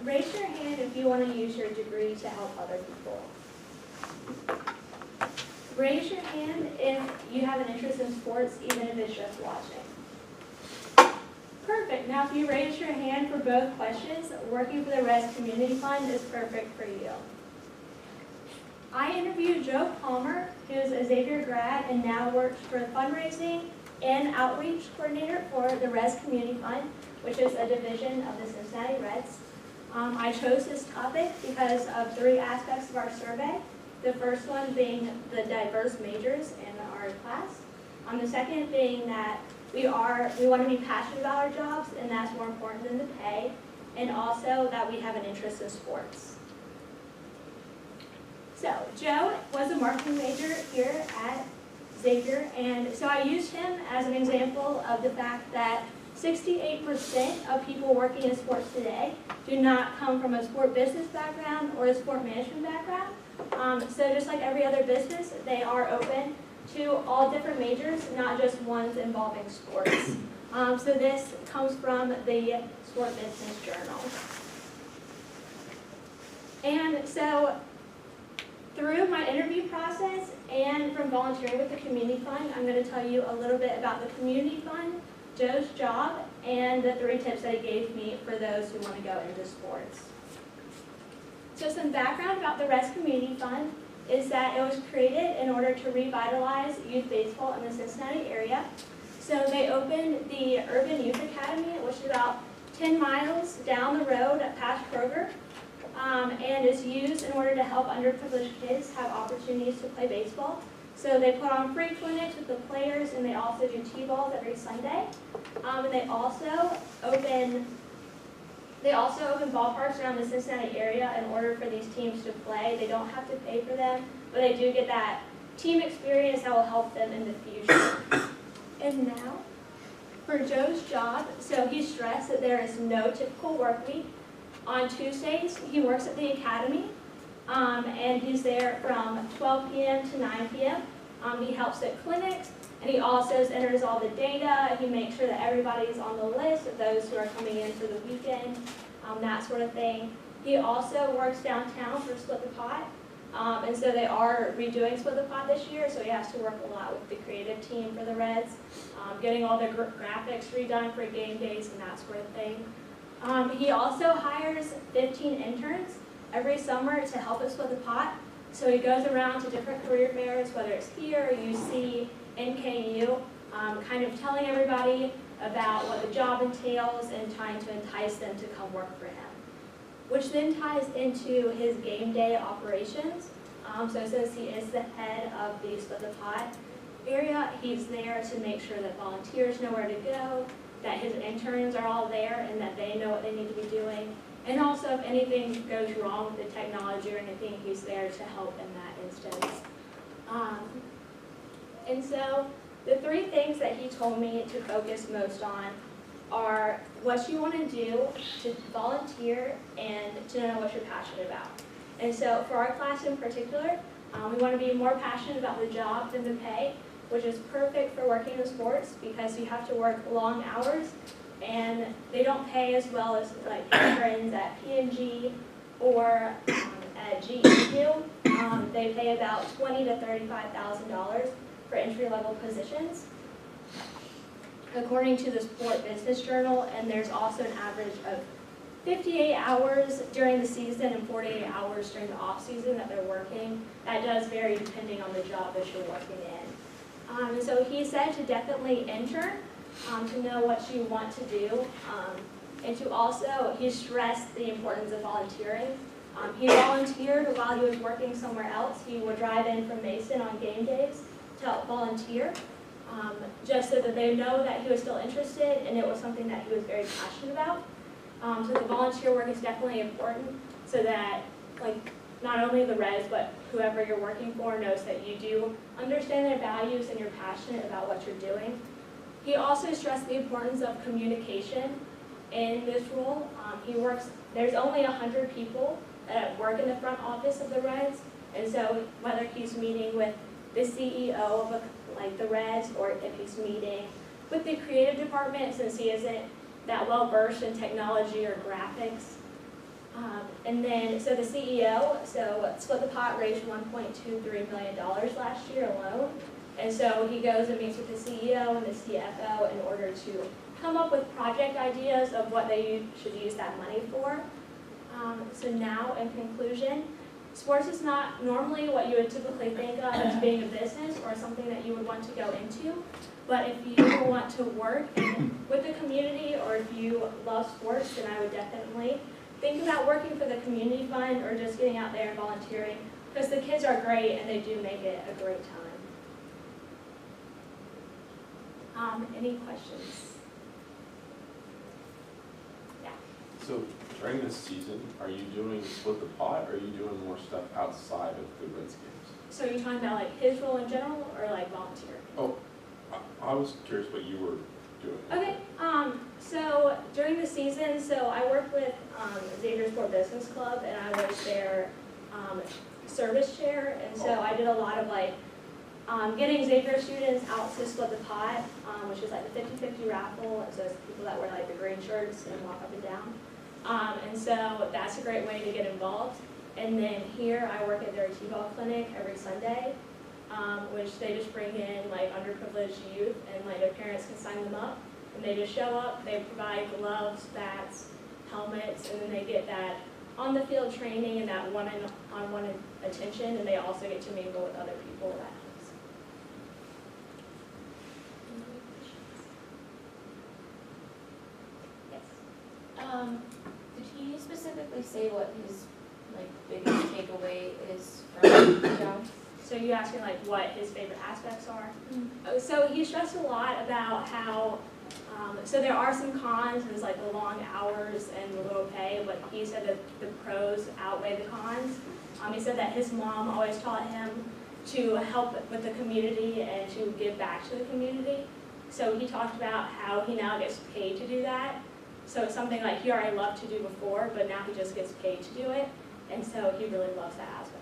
raise your hand if you want to use your degree to help other people. Raise your hand if you have an interest in sports, even if it's just watching. Perfect. Now, if you raise your hand for both questions, working for the Res Community Fund is perfect for you. I interviewed Joe Palmer, who's a Xavier grad and now works for fundraising and outreach coordinator for the Res Community Fund, which is a division of the Cincinnati Reds. I chose this topic because of 3 aspects of our survey. The first one being the diverse majors in our class. The second being that we want to be passionate about our jobs, and that's more important than the pay, and also that we have an interest in sports. So Joe was a marketing major here at Xavier, and so I used him as an example of the fact that 68% of people working in sports today do not come from a sport business background or a sport management background. So just like every other business, they are open to all different majors, not just ones involving sports. So this comes from the Sport Business Journal. And so through my interview process and from volunteering with the Community Fund, I'm going to tell you a little bit about the Community Fund, Joe's job, and the 3 tips that he gave me for those who want to go into sports. So some background about the Res Community Fund is that it was created in order to revitalize youth baseball in the Cincinnati area. So they opened the Urban Youth Academy, which is about 10 miles down the road past Kroger, and is used in order to help underprivileged kids have opportunities to play baseball. So they put on free clinics with the players, and they also do T-balls every Sunday. And they also open ballparks around the Cincinnati area in order for these teams to play. They don't have to pay for them, but they do get that team experience that will help them in the future. And now, for Joe's job, so he stressed that there is no typical work week. On Tuesdays, he works at the academy, and he's there from 12 p.m. to 9 p.m. He helps at clinics, and he also enters all the data. He makes sure that everybody's on the list of those who are coming in for the weekend, that sort of thing. He also works downtown for Split the Pot, and so they are redoing Split the Pot this year, so he has to work a lot with the creative team for the Reds, getting all the graphics redone for game days and that sort of thing. He also hires 15 interns every summer to help us Split the Pot. So he goes around to different career fairs, whether it's here, UC, NKU, kind of telling everybody about what the job entails and trying to entice them to come work for him. Which then ties into his game day operations. So since he is the head of the Split the Pot area, he's there to make sure that volunteers know where to go, that his interns are all there and that they know what they need to be doing. And also, if anything goes wrong with the technology or anything, he's there to help in that instance. And so, the 3 things that he told me to focus most on are what you want to do, to volunteer, and to know what you're passionate about. And so, for our class in particular, we want to be more passionate about the job than the pay, which is perfect for working in sports because you have to work long hours, and they don't pay as well as like your friends at P&G or at GE do. They pay about $20,000 to $35,000 for entry-level positions, according to the Sport Business Journal, and there's also an average of 58 hours during the season and 48 hours during the off-season that they're working. That does vary depending on the job that you're working in. And so he said to definitely intern, to know what you want to do, and to also, he stressed the importance of volunteering. He volunteered while he was working somewhere else. He would drive in from Mason on game days to help volunteer, just so that they know that he was still interested and it was something that he was very passionate about. So the volunteer work is definitely important so that not only the Reds, but whoever you're working for knows that you do understand their values and you're passionate about what you're doing. He also stressed the importance of communication in this role. There's only 100 people that work in the front office of the Reds, and so whether he's meeting with the CEO of the Reds, or if he's meeting with the creative department, since he isn't that well versed in technology or graphics, And then, so the CEO, Split the Pot raised $1.23 million last year alone. And so he goes and meets with the CEO and the CFO in order to come up with project ideas of what they should use that money for. So now, in conclusion, sports is not normally what you would typically think of as being a business or something that you would want to go into. But if you want to work with the community or if you love sports, then I would definitely think about working for the community fund or just getting out there and volunteering, because the kids are great and they do make it a great time. Any questions? Yeah. So during this season, are you doing Split the Pot, or are you doing more stuff outside of the Reds games? So you're talking about like his role in general or like volunteer? Oh, I was curious what you were doing. Okay, so during the season, so I work with Xavier Sport Business Club, and I was their service chair, and so I did a lot of like getting Xavier students out to Split the Pot, which is like the 50-50 raffle, and so it's people that wear like the green shirts and walk up and down. And so that's a great way to get involved. And then here I work at their T-ball clinic every Sunday, which they just bring in like underprivileged youth, and like their parents can sign them up, and they just show up, they provide gloves, bats, helmets, and then they get that on the field training and that one-on-one attention, and they also get to mingle with other people. That helps. Yes. Did he specifically say what his like biggest takeaway is from the job? So you're asking like what his favorite aspects are? So he stressed a lot about how, so there are some cons, and it's like the long hours and the low pay, but he said that the pros outweigh the cons. He said that his mom always taught him to help with the community and to give back to the community. So he talked about how he now gets paid to do that. So it's something like he already loved to do before, but now he just gets paid to do it. And so he really loves that aspect.